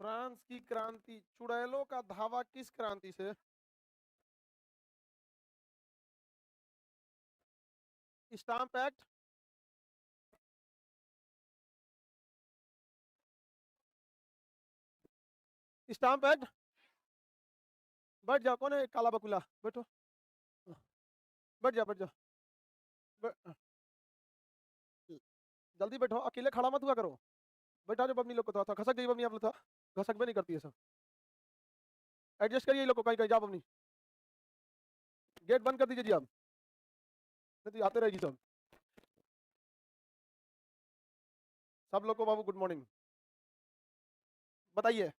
France की क्रांति, चुड़ैलों का धावा किस क्रांति से? Stamp act, stamp act. बैठ जाओ, कौन है काला बकुला? बैठो, बैठ जाओ, बैठ जाओ, जल्दी बैठो, अकेले खड़ा मत हुआ करो। बैठा जो बबनी लोग को था खसक गई बबनी, आप लोग था घसक भी नहीं करती है सब। एडजस्ट करिए लोग को, कहीं कहीं जाओ बबनी। गेट बंद कर दीजिए जी आप, नहीं तो आते रहेगी सब। सब लोग को बाबू गुड मॉर्निंग। बताइए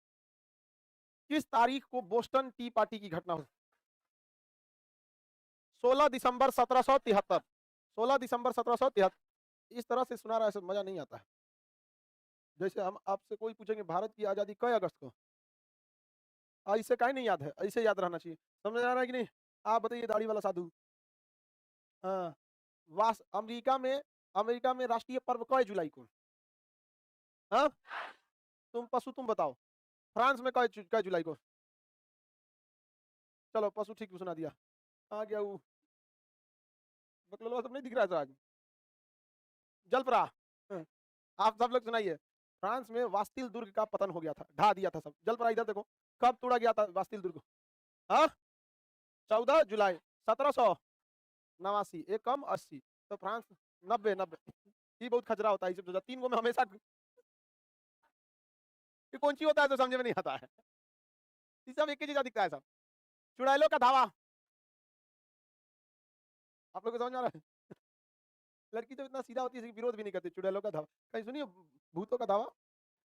किस तारीख को बोस्टन टी पार्टी की घटना हुई? 16 दिसंबर 1773। 16 दिसंबर 1773। इस तरह से सुना रहा है, सब मजा नहीं आता है। जैसे हम आपसे कोई पूछेंगे भारत की आजादी कई अगस्त को, ऐसे काहे नहीं याद है, ऐसे याद रहना चाहिए। समझ आ रहा है कि नहीं? आप बताइए दाढ़ी वाला साधु। हाँ, वास अमेरिका में राष्ट्रीय पर्व कई जुलाई को? हाँ, तुम पशु तुम बताओ, फ्रांस में कई जुलाई को? चलो पशु ठीक सुना दिया। आ गया वो बकलोल सब नहीं दिख रहा है आज। जलपरा। हाँ, आप सब लोग सुनाइए। फ्रांस में वास्तिल दुर्ग का पतन हो गया था, ढा दिया था सब। जलपरा इधर देखो, कब तोड़ा गया था वास्तिल दुर्ग? हाँ, 14 जुलाई 1789। एक कम 80, तो फ्रांस 90। ये बहुत खचरा होता है, इसे 3 गो में हमेशा ये कौन सी होता है तो समझ में नहीं आता है। ये सब एक ही चीज दिखता है सब। चुड़ैलों का धावा, आप लोग को समझ में आ रहा है? लड़की तो इतना सीधा होती है विरोध भी नहीं करती। चुड़ैलों का धावा कहीं सुनिए, भूतों का धावा।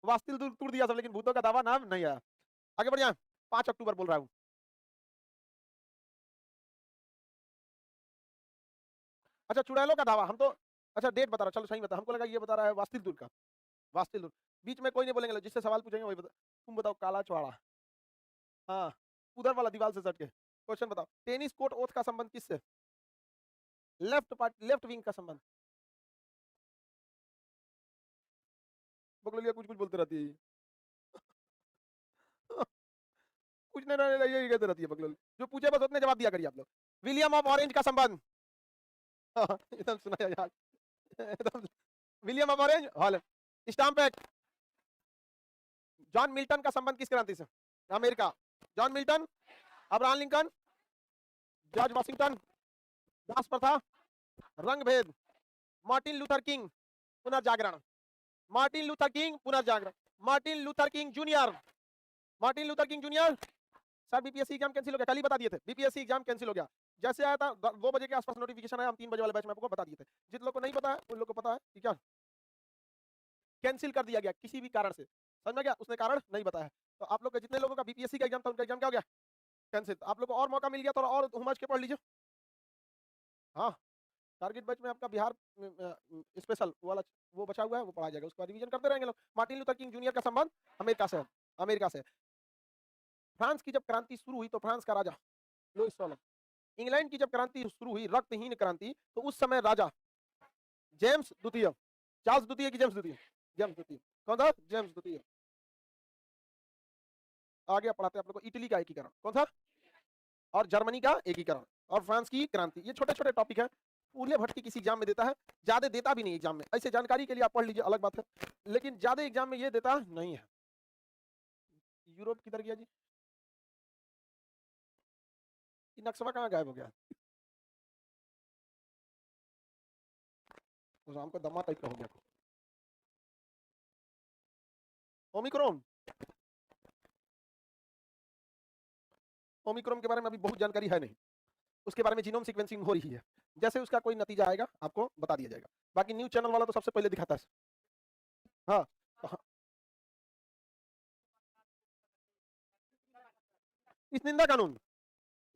वास्तिल दुर्ग तोड़ दिया सब, लेकिन भूतों का दावा नाम नहीं आया। आगे बढ़िया, 5 अक्टूबर बोल रहा हूँ। अच्छा चुड़ैलों का दावा, हम तो अच्छा डेट बता रहा, चलो सही बता, हमको लगा ये बता रहा है वास्तिल दुर्ग का। वास्तिल दुर्ग बीच में कोई नहीं बोलेंगे, जिससे सवाल पूछेंगे वही बता। तुम बताओ काला चौड़ा। हाँ, उधर वाला दीवार से सट के क्वेश्चन बताओ। टेनिस कोर्ट ओथ का संबंध किससे? लेफ्ट विंग का संबंध। बगलिया कुछ कुछ बोलते रहती है कुछ नहीं यही कहते रहती है बगल। जो पूछे बस उतने जवाब दिया करिए आप लोग। विलियम ऑफ ऑरेंज का संबंध। एकदम सुना यार, एकदम। William of Orange hall. Stamp act. John Milton का संबंध किस क्रांति से? America. John Milton, Abraham Lincoln, George Washington, दास प्रथा, रंग भेद, मार्टिन लूथर किंग, पुनर्जागरण। मार्टिन लूथर किंग पुनर्जागरण। Martin Luther King junior. Martin Luther King junior. Sir BPSC exam cancel हो गया, कल ही बता दिए थे, बीपीएससी एग्जाम कैंसिल हो गया। जैसे आया था 2 बजे के आसपास नोटिफिकेशन आया, हम 3 बजे वाले बैच में आपको बता दिए थे। जिन लोग को नहीं पता है उन लोग को पता है कि क्या कैंसिल कर दिया गया किसी भी कारण से। समझ में गया? उसने कारण नहीं बताया। तो आप लोग जितने लोगों का बीपीएससी का एग्जाम था उनका एग्जाम क्या हो गया? कैंसिल। आप लोग को और मौका मिल गया, थोड़ा और हुमच के पढ़ लीजिए। हाँ, टारगेट बैच में आपका बिहार स्पेशल वाला वो बचा हुआ है, वो पढ़ा जाएगा, उसका रिवीजन करते रहेंगे लोग। मार्टिन लूथर किंग जूनियर का संबंध अमेरिका से। अमेरिका से। फ्रांस की जब क्रांति शुरू हुई तो फ्रांस का राजा लुईस सोलह। इंग्लैंड की जब क्रांति शुरू हुई, रक्तहीन क्रांति, तो उस समय राजा जेम्स द्वितीय। चार्ल्स द्वितीय की जेम्स द्वितीय? जेम्स द्वितीय। कौन था? जेम्स द्वितीय। आगे पढ़ाते हैं आप लोग को। इटली का एकीकरण कौन था? और जर्मनी का एकीकरण और फ्रांस की क्रांति। ये छोटे छोटे टॉपिक है, उल्ले भट्टी किसी एग्जाम में देता है, ज्यादा देता भी नहीं एग्जाम में। ऐसे जानकारी के लिए आप पढ़ लीजिए, अलग बात है, लेकिन ज्यादा एग्जाम में ये देता नहीं है। यूरोप किधर गया जी? नक्शा कहाँ गायब हो गया? हमको दमा टाइप का हो गया। ओमिक्रॉन। ओमिक्रॉन के बारे में अभी बहुत जानकारी है नहीं, उसके बारे में जीनोम सीक्वेंसिंग हो रही है। जैसे उसका कोई नतीजा आएगा आपको बता दिया जाएगा। बाकी न्यूज चैनल वाला तो सबसे पहले दिखाता है। हाँ, हाँ। इस निंदा कानून,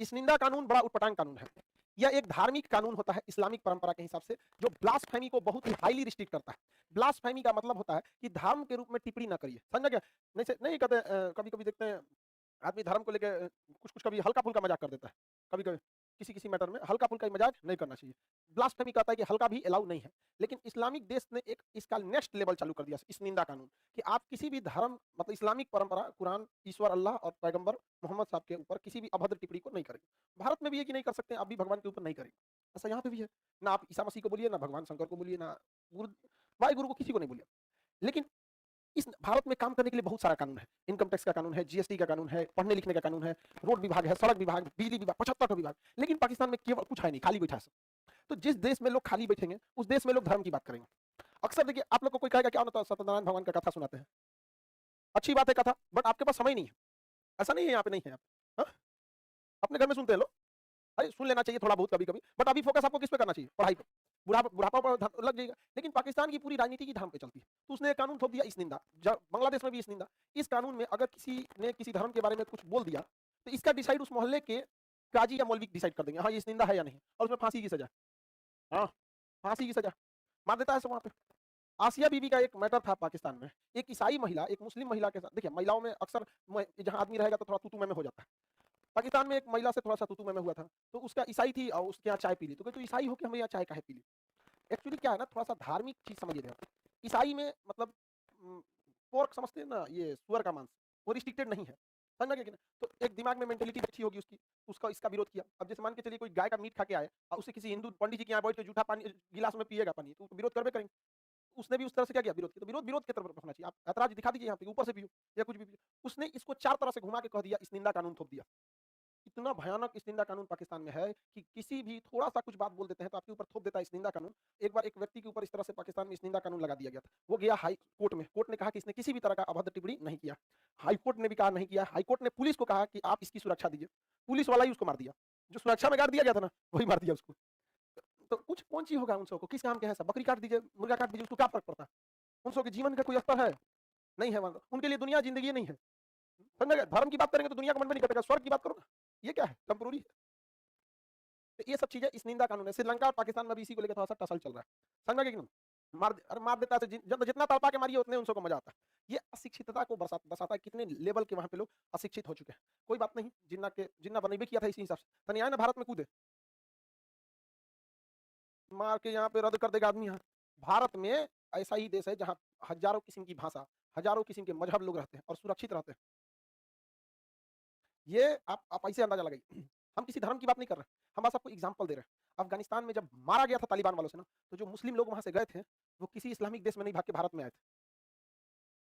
इस निंदा कानून बड़ा उटपटांग कानून है। यह एक धार्मिक कानून होता है इस्लामिक परंपरा के हिसाब से, जो ब्लास्फेमी को बहुत ही हाईली रिस्ट्रिक्ट करता है। ब्लास्फेमी का मतलब होता है कि धर्म के रूप में टिप्पणी ना करिए। समझ गया? नहीं कहते, कभी कभी देखते हैं आदमी धर्म को लेकर कुछ कुछ कभी हल्का फुल्का मजाक कर देता है कभी कभी। किसी किसी मैटर में हल्का फुल्का मजाक नहीं करना चाहिए। ब्लास्फेमी कहता है कि हल्का भी अलाउ नहीं है, लेकिन इस्लामिक देश ने एक इसका नेक्स्ट लेवल चालू कर दिया इस निंदा कानून कि आप किसी भी धर्म मतलब इस्लामिक परंपरा कुरान ईश्वर अल्लाह और पैगंबर मोहम्मद साहब के ऊपर किसी भी अभद्र टिप्पणी को नहीं करेंगे। भारत में भी ये कि नहीं कर सकते, आप भी भगवान के ऊपर नहीं करेंगे, ऐसा यहाँ पे भी है। ना आप ईसा मसीह को बोलिए, ना भगवान शंकर को बोलिए, ना गुरु वाहे गुरु को किसी को नहीं बोलिए। लेकिन इस भारत में काम करने के लिए बहुत सारा कानून है, इनकम टैक्स का कानून है, जीएसटी का कानून है, पढ़ने लिखने का कानून है, रोड विभाग है, सड़क विभाग, बिजली विभाग, 75 विभाग। लेकिन पाकिस्तान में केवल कुछ है नहीं, खाली बैठा है सब। तो जिस देश में लोग खाली बैठेंगे उस देश में लोग धर्म की बात करेंगे। अक्सर देखिए आप लोग को कोई कहेगा क्या होता है, सत्यनारायण भगवान का कथा सुनाते हैं, अच्छी बात है कथा, बट आपके पास समय नहीं है। ऐसा नहीं है यहाँ पे नहीं है, आप अपने घर में सुनते हैं लोग, अरे सुन लेना चाहिए थोड़ा बहुत कभी कभी, बट अभी फोकस आपको किस पे करना चाहिए, पढ़ाई पे। बुढ़ापा पर लग जाएगा। लेकिन पाकिस्तान की पूरी राजनीति की धर्म पे चलती है, तो उसने एक कानून थोप दिया इस निंदा। बांग्लादेश में भी इस निंदा। इस कानून में अगर किसी ने किसी धर्म के बारे में कुछ बोल दिया तो इसका डिसाइड उस मोहल्ले के काजी या मौलवी डिसाइड कर देंगे, हाँ ये इस निंदा है या नहीं, और उसमें फांसी की सजा। हाँ फांसी की सजा मार देता है सब वहां पे। आसिया बीबी का एक मैटर था पाकिस्तान में, एक ईसाई महिला एक मुस्लिम महिला के साथ, देखिए महिलाओं में अक्सर जहां आदमी रहेगा तो थोड़ा तू में हो जाता है। पाकिस्तान में एक महिला से थोड़ा सा तू में हुआ था, तो उसका ईसाई थी और उसके यहाँ चाय पी ली, तो कहते ईसाई हो के हमें यहाँ चाय काहे पी ली। एक्चुअली क्या है ना, थोड़ा सा धार्मिक चीज समझिए। ईसाई में मतलब पोर्क समझते हैं ना, ये सुअर का मांस, वो रिस्ट्रिक्टेड नहीं है, समझ गए कि ना। तो एक दिमाग में मेंटेलिटी अच्छी होगी उसकी, उसका इसका विरोध किया। अब जैसे मान के चलिए कोई गाय का मीट खा के आए और उसे किसी हिंदू पंडित जी के यहाँ बैठ के जूठा पानी गिलास में पिएगा पानी, तो विरोध करबे करेंगे। उसने भी उस तरह से क्या किया, विरोध किया। तो विरोध विरोध की तरफ होना चाहिए, आप ऐतराज दिखा दीजिए यहाँ पे ऊपर से पियो या कुछ भी पियो। उसने इसको चार तरह से घुमा के कह दिया, इस निंदा कानून थोप दिया। इतना भयानक इस निंदा कानून पाकिस्तान में है कि किसी भी थोड़ा सा कुछ बात बोल देते हैं तो आपके ऊपर थोप देता है इस निंदा कानून। एक बार एक व्यक्ति के ऊपर इस तरह से पाकिस्तान में इस निंदा कानून लगा दिया गया था, वो गया हाई कोर्ट में, कोर्ट ने कहा कि इसने किसी भी तरह का अभद्र टिप्पणी नहीं किया। हाई कोर्ट ने भी कहा नहीं किया। हाई कोर्ट ने पुलिस को कहा कि आप इसकी सुरक्षा दीजिए, पुलिस वाला ही उसको मार दिया, जो सुरक्षा में गार्ड दिया गया था ना वही मार दिया उसको। तो कुछ कौन सी होगा उन सबको, किस काम के है सब, बकरी काट दीजिए मुर्गा काट दीजिए, उसको क्या फर्क पड़ता है। उन सबके जीवन का कोई स्तर है नहीं है, उनके लिए दुनिया जिंदगी नहीं है। समझ, धर्म की बात करेंगे तो दुनिया का मन में नहीं कटेगा, स्वर्ग की बात करो ना, ये क्या है, टेम्पोररी है। तो ये सब चीजें इस निंदा कानून है। श्रीलंका और पाकिस्तान में भी इसी को लेकर थोड़ा सा टसल चल रहा है, समझ गए कि नहीं। मार देता है, जितना तड़पा के मारिए उतने उनको मजा आता है। ये अशिक्षितता को दर्शाता है, कितने लेवल के वहां पे लोग अशिक्षित हो चुके हैं। कोई बात नहीं, जिन्ना बनबे किया था इसी हिसाब से तनिया ना भारत में कूदे, मार के यहाँ पे रद्द कर देगा आदमी। यहाँ भारत में ऐसा ही देश है जहाँ हजारों किस्म की भाषा, हजारों किस्म के मजहब लोग रहते हैं और सुरक्षित रहते हैं। ये आप ऐसे अंदाजा लगाइए। हम किसी धर्म की बात नहीं कर रहे, हम बस आपको एग्जांपल दे रहे हैं। अफगानिस्तान में जब मारा गया था तालिबान वालों से ना, तो जो मुस्लिम लोग वहां से गए थे वो किसी इस्लामिक देश में नहीं भाग के भारत में आए थे।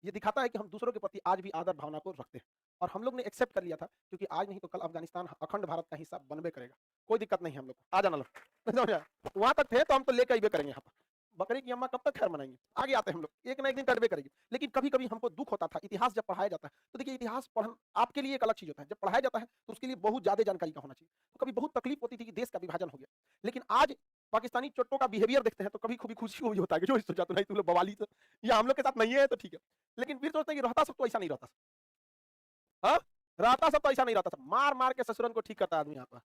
ये दिखाता है कि हम दूसरों के प्रति आज भी आदर भावना को रखते हैं, और हम लोग ने एक्सेप्ट कर लिया था, क्योंकि आज नहीं तो कल अफगानिस्तान अखंड भारत का हिस्सा बनबे करेगा। कोई दिक्कत नहीं है, हम लोग आ जाना लोग वहां तक थे तो हम तो लेकर आइबे करेंगे। यहाँ पर बकरी की अम्मा कब तक खैर मनाएंगे, आगे आते हैं हम लोग, एक ना एक दिन कटबे करेंगे। लेकिन कभी कभी हमको दुख होता था, इतिहास जब पढ़ाया जाता है तो देखिए इतिहास पढ़ना आपके लिए एक अलग चीज होता है, जब पढ़ाया जाता है तो उसके लिए बहुत ज्यादा जानकारी का होना चाहिए। तो कभी बहुत तकलीफ होती थी कि देश का विभाजन हो गया। लेकिन आज पाकिस्तानी चोट्टों का बिहेवियर देखते हैं तो कभी कभी खुशी हुई होता है कि जो सोचा तो नहीं तुम लोग बवाली तो या हम लोग के साथ नहीं है तो ठीक है। लेकिन फिर सोचते हैं कि रहता सब तो ऐसा नहीं रहता, हाँ रहता सब तो ऐसा नहीं रहता था, मार मार के ससुरन को ठीक करता आदमी यहाँ पर।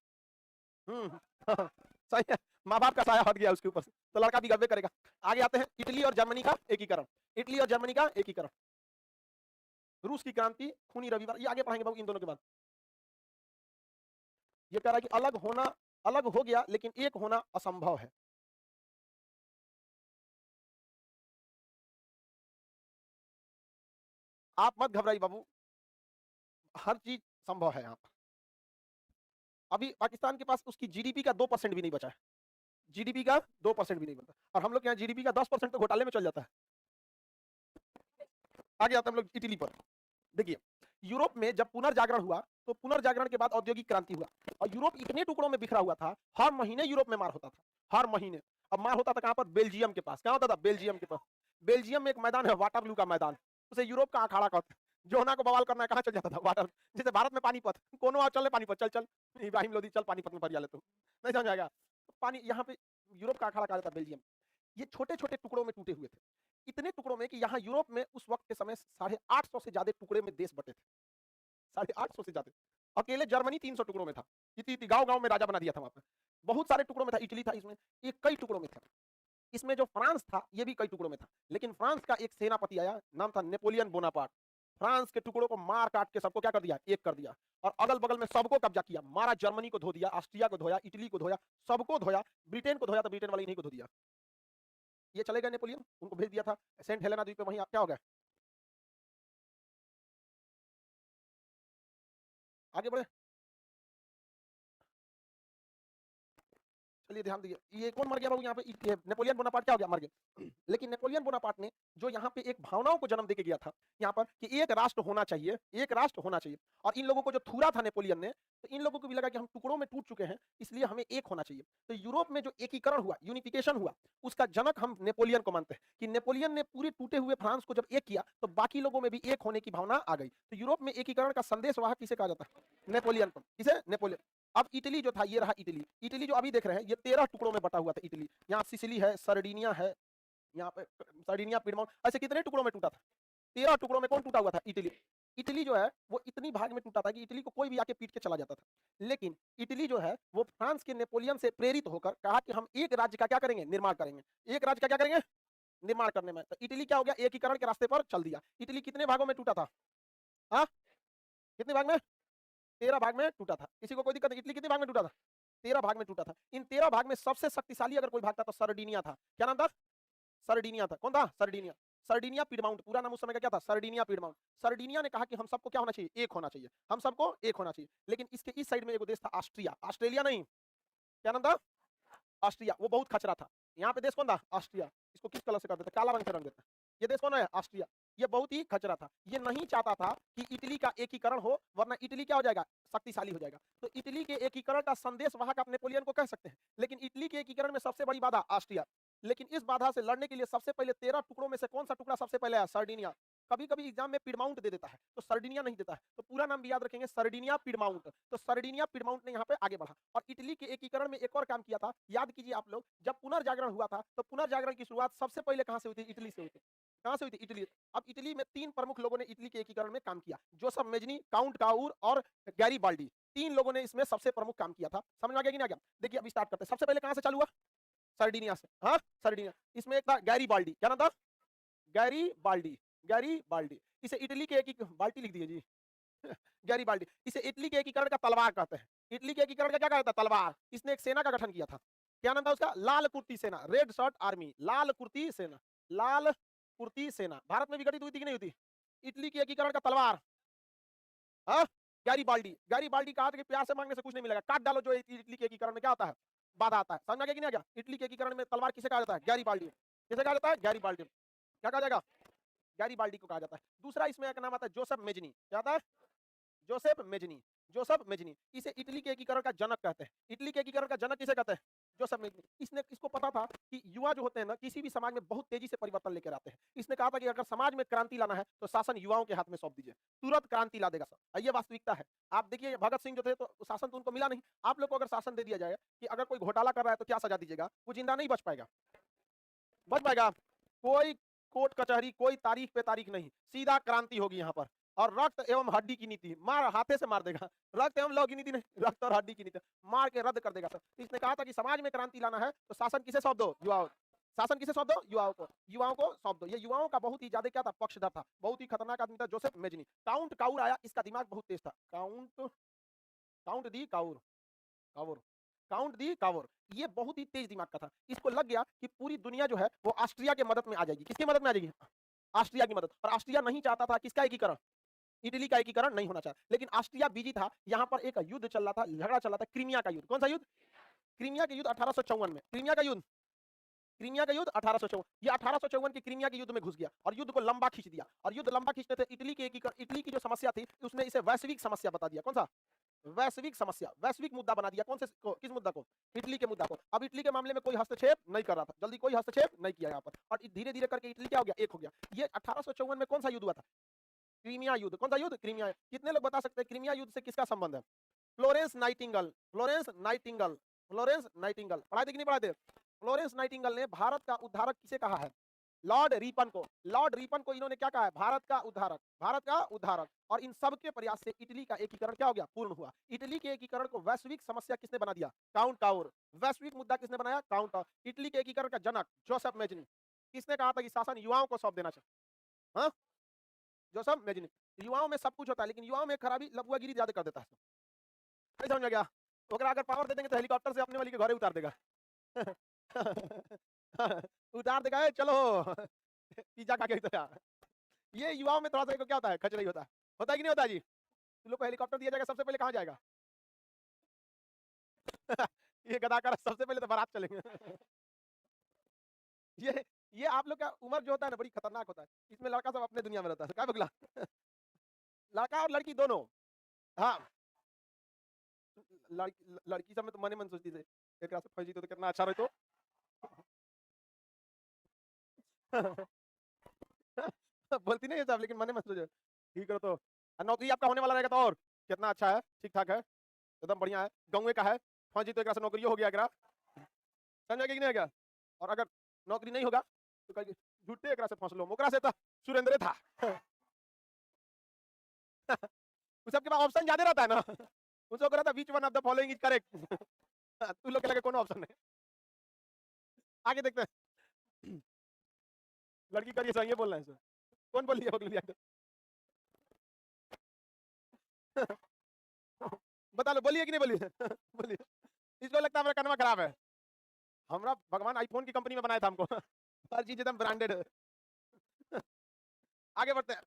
सही है, माँ बाप का साया हट गया उसके ऊपर से, तो लड़का भी गड़बे करेगा। आगे आते हैं इटली और जर्मनी का एकीकरण। इटली और जर्मनी का एकीकरण, रूस की क्रांति, खूनी रविवार, ये आगे पढ़ाएंगे बाबू इन दोनों के बाद। ये कह रहा है कि अलग होना अलग हो गया लेकिन एक होना असंभव है। आप मत घबराइए बाबू, हर चीज संभव है यहाँ पर। अभी पाकिस्तान के पास उसकी जीडीपी का 2% भी नहीं बचा है, जीडीपी का 2% भी नहीं बनता, और हम लोग यहाँ जीडीपी का 10% तो घोटाले में चल जाता है। आगे आते हैं हम लोग इटली पर। देखिए यूरोप में जब पुनर्जागरण हुआ तो पुनर्जागरण के बाद औद्योगिक क्रांति हुआ, और यूरोप इतने टुकड़ों में बिखरा हुआ था, हर महीने यूरोप में मार होता था, हर महीने। अब मार होता था कहां पर, बेल्जियम के पास। क्या होता था, बेल्जियम के पास। बेल्जियम में एक मैदान है वाटरलू का मैदान, उसे यूरोप का अखाड़ा कहते हैं। जोना को बवाल करना है कहाँ चल जाता था, वाटर, जैसे भारत में पानीपत, कोनो चल पानीपत, चल चल इब्राहिम लोधी चल पानीपत में भरिया ले, तो नहीं समझ आएगा। पानी यहाँ पे यूरोप का अखाड़ा कहा जाता है बेल्जियम। ये छोटे छोटे टुकड़ों में टूटे हुए थे, इतने टुकड़ों में कि यहाँ यूरोप में उस वक्त के समय 850 से ज्यादा टुकड़े में देश बटे थे, 850 से ज्यादा। अकेले जर्मनी 300 टुकड़ों में था, इतनी गांव गांव में राजा बना दिया था वहां पे, बहुत सारे टुकड़ों में था। इटली था इसमें, ये कई टुकड़ों में था। इसमें जो फ्रांस था ये भी कई टुकड़ों में था, लेकिन फ्रांस का एक सेनापति आया, नाम था नेपोलियन बोनापार्ट। फ्रांस के टुकड़ों को मार काट के सबको क्या कर दिया, एक कर दिया, और अगल बगल में सबको कब्जा किया, मारा, जर्मनी को धो दिया, ऑस्ट्रिया को धोया, इटली को धोया, सबको धोया, ब्रिटेन को धोया तो ब्रिटेन वाले इन्हीं को धो दिया। ये चले गए नेपोलियन, उनको भेज दिया था सेंट हेलेना द्वीप पे, वहीं क्या हो गया, आगे बढ़े। चलिए ध्यान दीजिए, ये कौन मर गया बाबू यहाँ पे, ये नेपोलियन बोनापार्ट क्या हो गया, मर गया। लेकिन नेपोलियन बोनापार्ट ने जो यहाँ पे एक भावनाओं को जन्म देके गया था यहाँ पर कि एक राष्ट्र होना चाहिए, एक राष्ट्र होना चाहिए, और इन लोगों को जो थूरा था नेपोलियन ने, तो इन लोगों को भी लगा कि हम टुकड़ों में टूट चुके हैं, इसलिए हमें एक होना चाहिए। तो यूरोप में जो एकीकरण हुआ, यूनिफिकेशन हुआ, उसका जनक हम नेपोलियन को मानते हैं कि नेपोलियन ने पूरे टूटे हुए फ्रांस को जब एक किया तो बाकी लोगों में भी एक होने की भावना आ गई। तो यूरोप में एकीकरण का संदेश वहां किसे कहा जाता है, नेपोलियन को। किसे, नेपोलियन। अब इटली जो था, ये रहा इटली। इटली जो अभी देख रहे हैं ये 13 टुकड़ों में बटा हुआ था इटली। यहाँ सिसिली है, सर्डिनिया है, यहाँ पे सर्डिनिया, पिडमौंट, ऐसे कितने टुकड़ों में टूटा था, 13 टुकड़ों में कौन टूटा हुआ था, इटली। इटली जो है वो इतनी भाग में टूटा था कि इटली को कोई भी आके पीट के चला जाता था। लेकिन इटली जो है वो फ्रांस के नेपोलियन से प्रेरित होकर कहा कि हम एक राज्य का क्या करेंगे, निर्माण करेंगे, एक राज्य का क्या करेंगे, निर्माण करने में। तो इटली क्या हो गया, एकीकरण के रास्ते पर चल दिया। इटली कितने भागों में टूटा था, हाँ, कितने भाग में, 13 भाग में टूटा था। किसी को कोई दिक्कत नहीं, इटली कितने भाग में टूटा था, 13 भाग में टूटा था। इन 13 भाग में सबसे शक्तिशाली अगर कोई भाग था तो सर्डिनिया था। क्या नाम था, सर्डिनिया था। कौन था, सर्डिनिया। सर्डिनिया पिडमाउंट, पूरा नाम उस समय का क्या था, सर्डिनिया पिडमाउंट। सर्डिनिया ने कहा कि हम सबको क्या होना चाहिए, एक होना चाहिए, हम सबको एक होना चाहिए। लेकिन इसके इस साइड में एक देश था ऑस्ट्रिया, ऑस्ट्रेलिया नहीं, क्या नाम था, ऑस्ट्रिया। वो बहुत खचरा था। यहाँ पे देश कौन था, ऑस्ट्रिया। इसको किस कलर से कर देते, काला रंग से रंग देते। ये देश कौन है, ऑस्ट्रिया। ये बहुत ही खचरा था, ये नहीं चाहता था कि इटली का एकीकरण हो, वरना इटली क्या हो जाएगा, शक्तिशाली हो जाएगा। तो इटली के एकीकरण का संदेश वहां का नेपोलियन को कह सकते हैं। लेकिन इटली के एकीकरण में सबसे बड़ी बाधा ऑस्ट्रिया। लेकिन इस बाधा से लड़ने के लिए सबसे पहले 13 टुकड़ों में से कौन सा टुकड़ा सबसे पहले आया, सर्डिनिया। कभी कभी एग्जाम में पिडमाउंट दे देता है तो सर्डिनिया नहीं देता है, तो पूरा नाम भी याद रखेंगे, सर्डिनिया पिडमाउंट। तो सर्डिनिया पिडमाउंट ने यहाँ पे आगे बढ़ा और इटली के एकीकरण में एक और काम किया था। याद कीजिए आप लोग, जब पुनर्जागरण हुआ था तो पुनर्जागरण की शुरुआत सबसे पहले कहां से हुई थी, इटली से हुई थी। कहां से हुई थी, इटली। अब इटली में 3 प्रमुख लोगों ने इटली के एकीकरण में काम किया, जोसेफ मेजनी, काउंट काउर और गैरीबाल्डी। 3 लोगों ने इसमें सबसे प्रमुख काम किया था। समझ में आ गया कि नहीं आ गया। देखिए अभी स्टार्ट करते हैं। सबसे पहले कहां से चालू हुआ, सर्डिनिया से। हाँ, सर्डिनिया। इसमें एक था गैरीबाल्डी, क्या नाम था, गैरीबाल्डी, गैरीबाल्डी। इसे इटली के एक बाल्टी लिख दिए जी गैरीबाल्डी। इसे इटली के एकीकरण का तलवार कहते हैं। इटली के एकीकरण का क्या कहता है, तलवार। इसने एक सेना का गठन किया था, क्या नाम था उसका, लाल कुर्ती सेना, रेड शर्ट आर्मी, लाल कुर्ती सेना, लाल कुर्ती सेना। भारत में भी गठित हुई थी कि नहीं हुई थी, इटली के एकीकरण का तलवार। हाँ, गैरीबाल्डी। गैरीबाल्डी कहा था कि प्यार से मांगने से कुछ नहीं मिलेगा, काट डालो जो इटली के एकीकरण में क्या आता है, बाधा आता है। समझ में आ गया कि नहीं आ गया। इटली के एकीकरण में तलवार किसे कहा जाता है, गैरीबाल्डी। किसे कहा जाता है, गैरीबाल्डी। क्या कहा जाएगा, गैरीबाल्डी को कहा जाता है। दूसरा इसमें एक नाम आता है जोसेफ मेजनी। क्या आता है, जोसेफ मेजनी, जोसेफ मेजनी। इसे इटली के एकीकरण का जनक कहते हैं। इटली के एकीकरण का जनक किसे कहते हैं, जोसेफ मेजनी। इसने, इसको पता था कि युवा जो होते हैं ना किसी भी समाज में बहुत तेजी से परिवर्तन लेकर आते हैं। इसने कहा था कि अगर समाज में क्रांति लाना है तो शासन युवाओं के हाथ में सौंप दीजिए, तुरंत क्रांति ला देगा सब। ये वास्तविकता है। आप देखिए भगत सिंह जो थे तो शासन तो उनको मिला नहीं। आप लोग को अगर शासन दे दिया जाए कि अगर कोई घोटाला कर रहा है तो क्या सजा दीजिएगा, वो जिंदा नहीं बच पाएगा, बच पाएगा। कोई कोर्ट कचहरी, कोई तारीख पे तारीख नहीं, सीधा क्रांति होगी यहाँ पर। और रक्त एवं हड्डी की नीति, मार हाथे से मार देगा। रक्त एवं लौ की नीति नहीं, रक्त और हड्डी की नीति, मार के रद्द कर देगा सब। इसने कहा था कि समाज में क्रांति लाना है तो शासन किसे सौंप दो, युवाओं। शासन किसे सौंप दो, युवाओं को, युवाओं को सौंप दो। ये युवाओं का बहुत ही ज्यादा क्या था, पक्षधर था, बहुत ही खतरनाक आदमी था जोसेफ मेजनी। काउंट काउर आया, इसका दिमाग बहुत तेज था। Count, count di Cavour, Cavour, count di Cavour. ये बहुत ही तेज दिमाग का था। इसको लग गया कि पूरी दुनिया जो है वो ऑस्ट्रिया के मदद में आ जाएगी। किसकी मदद में आ जाएगी, ऑस्ट्रिया की मदद। और ऑस्ट्रिया नहीं चाहता था किसका एकीकरण, इटली का एकीकरण नहीं होना चाहता। लेकिन ऑस्ट्रिया बिजी था, यहाँ पर एक युद्ध चल रहा था, झगड़ा चल रहा था, क्रीमिया का युद्ध। कौन सा युद्ध, क्रीमिया के युद्ध 1854 में। क्रीमिया का युद्ध, क्रीमिया का युद्ध 1854। ये 1854 के क्रीमिया के युद्ध में घुस गया और युद्ध को लंबा खींच दिया। और युद्ध लंबा खींचते थे, इटली के एकीकरण, इटली की जो समस्या थी उसने इसे वैश्विक समस्या बता दिया। कौन सा, वैश्विक समस्या, वैश्विक मुद्दा बना दिया। कौन से को, किस मुद्दा को, इटली के मुद्दा को। अब इटली के मामले में कोई हस्तक्षेप नहीं कर रहा था, जल्दी कोई हस्तक्षेप नहीं किया यहाँ पर। और धीरे धीरे करके इटली क्या हो गया, एक हो गया। ये 1854 में कौन सा युद्ध हुआ था, क्रीमिया युद्ध। कौन सा युद्ध, क्रीमिया। कितने लोग बता सकते हैं क्रीमिया युद्ध से किसका संबंध है, Florence Nightingale, Florence Nightingale, Florence Nightingale. पढ़ाए थे कि नहीं पढ़ाए थे। फ्लोरेंस नाइटिंगेल ने भारत का उद्धारक किसे कहा है, लॉर्ड रिपन को। लॉर्ड रिपन को इन्होंने क्या कहा है, भारत का उद्धारक, भारत का उद्धारक। और इन सब के प्रयास से इटली का एकीकरण क्या हो गया, पूर्ण हुआ। इटली के एकीकरण को वैश्विक समस्या किसने बना दिया, काउंट काउर। वैश्विक मुद्दा किसने बनाया, काउंट काउर। इटली के एकीकरण का जनक जोसेफ मेजनी। किसने कहा था कि शासन युवाओं को सौंप देना चाहिए, हाँ? Joseph Mazzini. युवाओं में सब कुछ होता है, लेकिन युवाओं में खराबी लफुआगिरी ज्यादा कर देता है। नहीं समझ में गया? ओकरा अगर पावर दे देंगे तो हेलीकॉप्टर से अपने वाली के घरे उतार देगा। उतार देगा, "ए, चलो पिज्जा खा के इधर आ।" ये युवाओं में थोड़ा सा क्या होता है, खचरई होता है कि नहीं होता है जी? तुम लोग को हेलीकॉप्टर दिया जाएगा, सबसे पहले कहाँ जाएगा? ये गदाकार सबसे पहले तो बारात चलेंगे। ये ये आप लोग का उम्र जो होता है ना, बड़ी खतरनाक होता है। इसमें लड़का सब अपने दुनिया में रहता है। क्या बगला? लड़का और लड़की दोनों। हाँ, लड़की सब में तो मने मन सोचती थी, एकरा से फंसी तो कितना अच्छा रहतो। बोलती नहीं है सब, लेकिन मने मन सोचो ठीक करो तो। नौकरी आपका होने वाला रहेगा तो और कितना अच्छा है, ठीक-ठाक है, एकदम बढ़िया है, गाँवे का है, फंसी तो एकरा से नौकरियो हो गया एकरा। समझ गए कि नहीं गया? और अगर नौकरी नहीं होगा तो कहेगी झूठे एकरा से फंस लो, ओकरा से तो सुरेंद्रे था। उस सबके पास ऑप्शन ज्यादा रहता है ना। उसको कह रहा था which one of the following is correct. तू लोग के लगे कौन ऑप्शन है? आगे देखते हैं। लड़की करिए सही बोल रहे हैं सर। कौन बोली है बगलू यार? बता लो, बोलिए कि नहीं बोलिए? बोलिए। इसको लगता है मेरा कनवा खराब है। हमरा भगवान आईफोन की कंपनी में बनाया था हमको। हर चीज एकदम ब्रांडेड है। आगे बढ़ते हैं।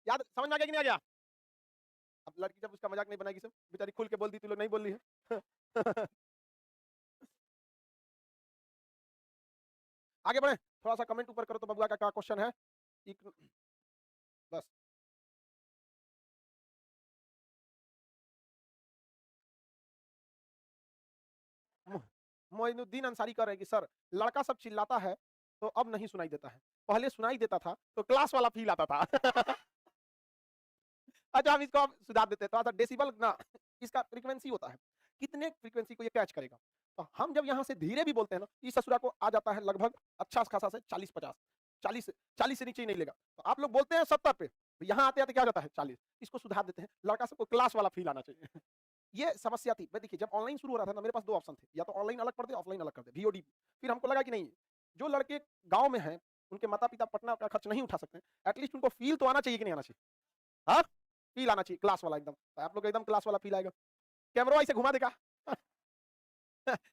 याद समझ में आ गया कि नहीं आ गया? अब लड़की जब उसका मजाक नहीं बनाएगी सब, बेचारी खुल के बोल दी, तू लोग नहीं बोल रही है। आगे बढ़े, थोड़ा सा कमेंट ऊपर करो तो बबुआ का क्या क्वेश्चन है। बस मोइनुद्दीन अंसारी कह रहे हैं कि सर लड़का सब चिल्लाता है तो अब नहीं सुनाई देता है, पहले सुनाई देता था तो क्लास वाला फील आता था। अच्छा, हम इसको अब सुधार देते हैं, थोड़ा सा डेसिबल ना इसका फ्रीक्वेंसी होता है, कितने फ्रीक्वेंसी को ये कैच करेगा। तो हम जब यहाँ से धीरे भी बोलते हैं ना, इस ससुरा को आ जाता है लगभग अच्छा खासा से 40-50, 40 से नीचे ही नहीं लेगा। तो आप लोग बोलते हैं 70 पे, तो यहाँ आते आते क्या हो जाता है 40। इसको सुधार देते हैं, लड़का सबको क्लास वाला फील आना चाहिए। ये समस्या थी। मैं देखिए जब ऑनलाइन शुरू हो रहा था ना, मेरे पास 2 ऑप्शन थे, या तो ऑनलाइन अलग कर दे, ऑफलाइन अलग कर दे, वीओडी। फिर हमको लगा कि नहीं, जो लड़के गाँव में हैं, उनके माता-पिता पटना का खर्च नहीं उठा सकते, एटलीस्ट उनको फील तो आना चाहिए कि नहीं आना चाहिए? हाँ? फील आना चाहिए क्लास वाला एकदम। तो आप लोग को एकदम क्लास वाला फील आएगा। कैमरा ऐसे घुमा देगा।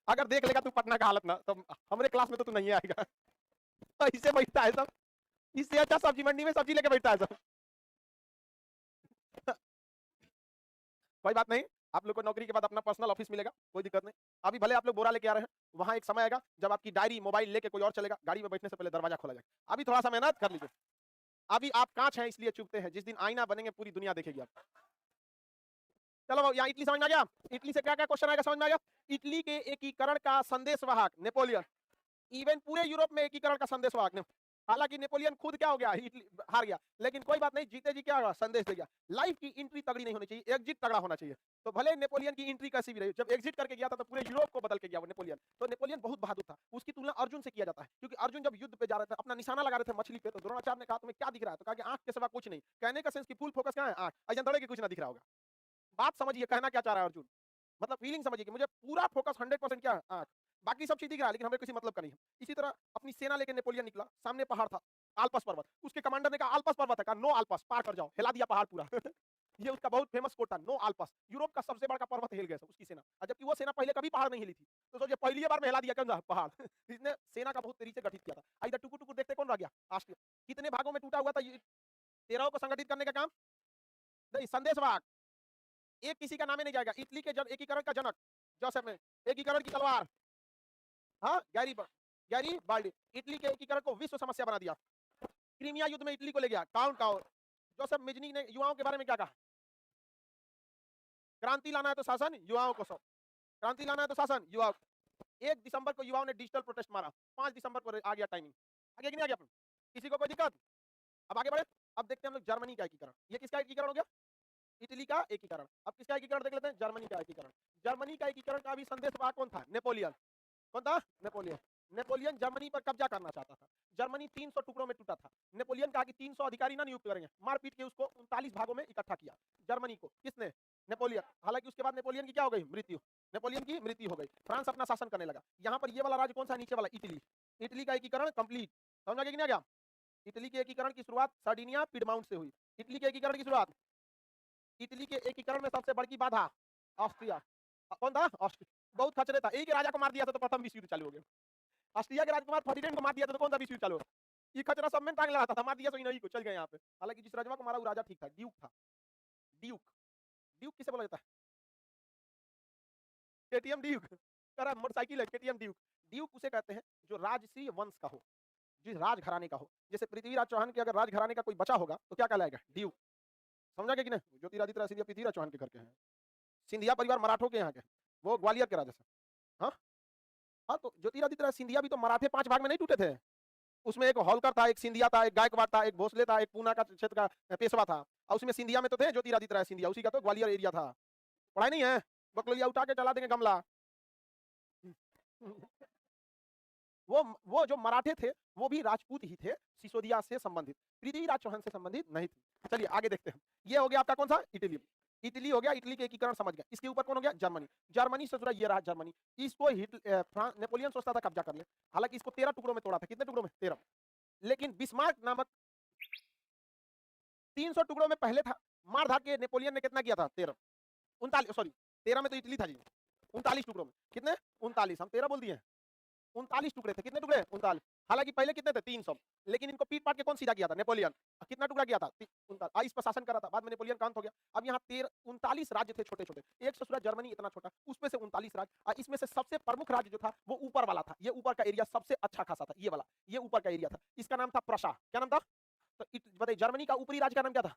अगर देख लेगा तू पटना का हालत ना, तो हमारे क्लास में तो तू नहीं आएगा। ऐसे बैठता है सब, इससे अच्छा सब्जी मंडी में सब्जी लेके बैठता है सब। कोई बात नहीं, आप लोग को नौकरी के बाद अपना पर्सनल ऑफिस मिलेगा, कोई दिक्कत नहीं। अभी भले आप लोग बोरा लेके आ रहे हैं, वहाँ एक समय आएगा जब आपकी डायरी, मोबाइल लेके कोई और चलेगा, गाड़ी में बैठने से पहले दरवाजा खोला जाएगा। अभी थोड़ा सा मेहनत कर लीजिए। अभी आप कांच हैं इसलिए चुभते हैं, जिस दिन आईना बनेंगे पूरी दुनिया देखेगी आप। चलो यहाँ इटली समझ में आ गया? इटली से क्या क्या क्वेश्चन आएगा समझ में आ गया? इटली के एकीकरण का संदेशवाहक नेपोलियन, इवन पूरे यूरोप में एकीकरण का संदेशवाहक ने। हालांकि नेपोलियन खुद क्या हो गया, इटली हार गया, लेकिन कोई बात नहीं, जीते जी क्या होगा, संदेश दे गया। लाइफ की एंट्री तगड़ी नहीं होनी चाहिए, एग्जिट तगड़ा होना चाहिए। तो भले नेपोलियन की एंट्री कैसी भी रही, जब एग्जिट करके गया था तो पूरे यूरोप को बदल के गया वो नेपोलियन। तो नेपोलियन बहुत बहादुर था। उसकी तुलना अर्जुन से किया जाता है, क्योंकि अर्जुन जब युद्ध पे जा रहे थे, अपना निशाना लगा रहे थे मछली पे, तो द्रोणाचार्य ने कहा तुम्हें क्या दिख रहा है? तो कहा कि आंख के सिवा कुछ नहीं। कहने का सेंस की फुल फोकस क्या है, आंख। ऐसा थोड़े कि कुछ ना दिख रहा होगा। बात समझिए, कहना क्या चाह रहा है अर्जुन, मतलब फीलिंग समझिए कि मुझे पूरा फोकस 100% क्या है, आंख। बाकी सब चीज दिख रहा है, लेकिन हमें किसी मतलब का नहीं है। इसी तरह अपनी सेना लेकर नेपोलियन निकला, सामने पहाड़ था, आल्पस पर्वत। उसके कमांडर ने कहा आल्पस पर्वत है, कहा नो आल्पस, पार कर जाओ, हिला दिया पहाड़ पूरा। ये उसका बहुत फेमस कोट था, नो आल्पस। यूरोप का सबसे बड़ा पर्वत हिल गया उसकी सेना, और जबकि वो सेना पहले कभी पहाड़ नहीं हिली थी। तो सोचिए पहली बार में हिला दिया कौन पहाड़। इसने सेना का बहुत तेजी से गठित किया था। इधर टुकुर टुकुर देखते कौन रह गया, ऑस्ट्रिया। कितने भागों में टूटा हुआ था, 13 को संगठित करने का काम। नहीं, संदेशवाहक एक किसी का नाम ही नहीं जाएगा। इटली के एकीकरण का जनक जोसेफ में, एकीकरण की तलवार, हाँ गैरी बाल्डी, इटली के एकीकरण को विश्व समस्या बना दिया। क्रीमिया युद्ध में इटली को ले गया। जोसेफ मेजनी ने युवाओं के बारे में क्या कहा? क्रांति लाना है तो शासन, युवाओं को सौ। क्रांति लाना है तो शासन, युवाओं। 1 दिसंबर को युवाओं ने डिजिटल प्रोटेस्ट मारा, 5 दिसंबर को आ गया टाइमिंग। आगे कि नहीं आ गया? किसी को कोई दिक्कत? अब आगे बढ़े, अब देखते हैं हम लोग जर्मनी का एकीकरण। ये किसका एकीकरण हो गया? इटली का एकीकरण। अब किसका एकीकरण देख लेते हैं, जर्मनी का एकीकरण। जर्मनी का एकीकरण का भी संदेशवाहक कौन था? नेपोलियन। कौन था? नेपोलियन। नेपोलियन जर्मनी पर कब्जा करना चाहता था। जर्मनी 300 टुकड़ों में टूटा था। नेपोलियन कहा कि 300 अधिकारी ना नियुक्त करेंगे, मारपीट के उसको 39 भागों में इकट्ठा किया जर्मनी को। किसने? नेपोलियन। हालांकि उसके बाद नेपोलियन की क्या हो गई? मृत्यु। नेपोलियन की मृत्यु हो गई। फ्रांस अपना शासन करने लगा। यहाँ पर ये वाला राज्य कौन सा? नीचे वाला इटली। इटली का एकीकरण कंप्लीट। समझ आ गया कि नहीं आ गया? इटली के एकीकरण की शुरुआत सार्डिनिया पिडमाउंट से हुई। इटली के एकीकरण की शुरुआत, इटली के एकीकरण में सबसे बड़ी बाधा ऑस्ट्रिया। कौन था? ऑस्ट्रिया। बहुत खचरे था, एक राजा को मार दिया था तो प्रथम विश्व युद्ध चालू हो गया। ऑस्ट्रिया के राजकुमार फर्डिनेंड को मार दिया था तो कौन सा विश्व युद्ध चालू हो? ये खचरा सब में टांग लगाता था, मार दिया तो नहीं को चल गए यहाँ पे। हालांकि जिस राजवा को मारा वो राजा ठीक था, ड्यूक था। ड्यूक, ड्यूक किसे बोला जाता है? केटीएम ड्यूक, करा मोटरसाइकिल है केटीएम ड्यूक। ड्यूक उसे कहते हैं जो राजसी वंश का हो, जिस राज घराने का हो। जैसे पृथ्वीराज चौहान के अगर राज घराने का कोई बचा होगा तो क्या कहलाएगा? ड्यूक। समझा कि नहीं? ज्योतिरादित्य राय सिंधिया पृथ्वीराज चौहान के घर के हैं। सिंधिया परिवार मराठों के यहाँ के, वो ग्वालियर के राजा से। हाँ हाँ, तो ज्योतिरादित्य राय सिंधिया भी तो मराठे 5 भाग में नहीं टूटे थे। उसमें एक होलकर था, एक सिंधिया था, एक गायकवाड़ था, एक भोसले था, एक पूना का क्षेत्र का पेशवा था। और उसमें सिंधिया में तो थे ज्योतिरादित्य राय सिंधिया, उसी का तो ग्वालियर एरिया था। पढ़ाई नहीं है? बकलोलिया उठा के चला देंगे गमला। वो जो मराठे थे वो भी राजपूत ही थे, सिसोदिया से संबंधित, पृथ्वीराज चौहान से संबंधित नहीं थे। चलिए आगे देखते हैं। ये हो गया आपका कौन सा? इटली। इटली हो गया, इटली के एकीकरण समझ गया। इसके ऊपर कौन हो गया? जर्मनी। जर्मनी से जुड़ा ये रहा जर्मनी। इसको नेपोलियन सोचता था कब्जा कर ले, हालांकि इसको 13 टुकड़ों में तोड़ा था। कितने टुकड़ों में? 13। लेकिन बिस्मार्क नामक 300 टुकड़ों में पहले था, मार धार के नेपोलियन ने कितना किया था? 13, 39, सॉरी 13 में तो इटली था जी, 39 टुकड़ों में। कितने? 39, हम 13 बोल दिए। 39 टुकड़े थे। कितने टुकड़े? 39। हालांकि पहले कितने थे? 300। लेकिन इनको पीट पाट के कौन सीधा किया था? नेपोलियन। कितना टुकड़ा किया था? 39। इस पर शासन करा था, बाद में नेपोलियन का अंत हो गया। अब यहाँ 39 राज्य थे छोटे छोटे, एक ससुरा जर्मनी इतना छोटा, उसमें से 39 राज्य। इसमें से सबसे प्रमुख राज्य जो था वो ऊपर वाला था। ये ऊपर का एरिया सबसे अच्छा खासा था, ये वाला, ये ऊपर का एरिया था। इसका नाम था प्रशा। क्या नाम था? तो बताइए, जर्मनी का ऊपरी राज्य का नाम क्या था?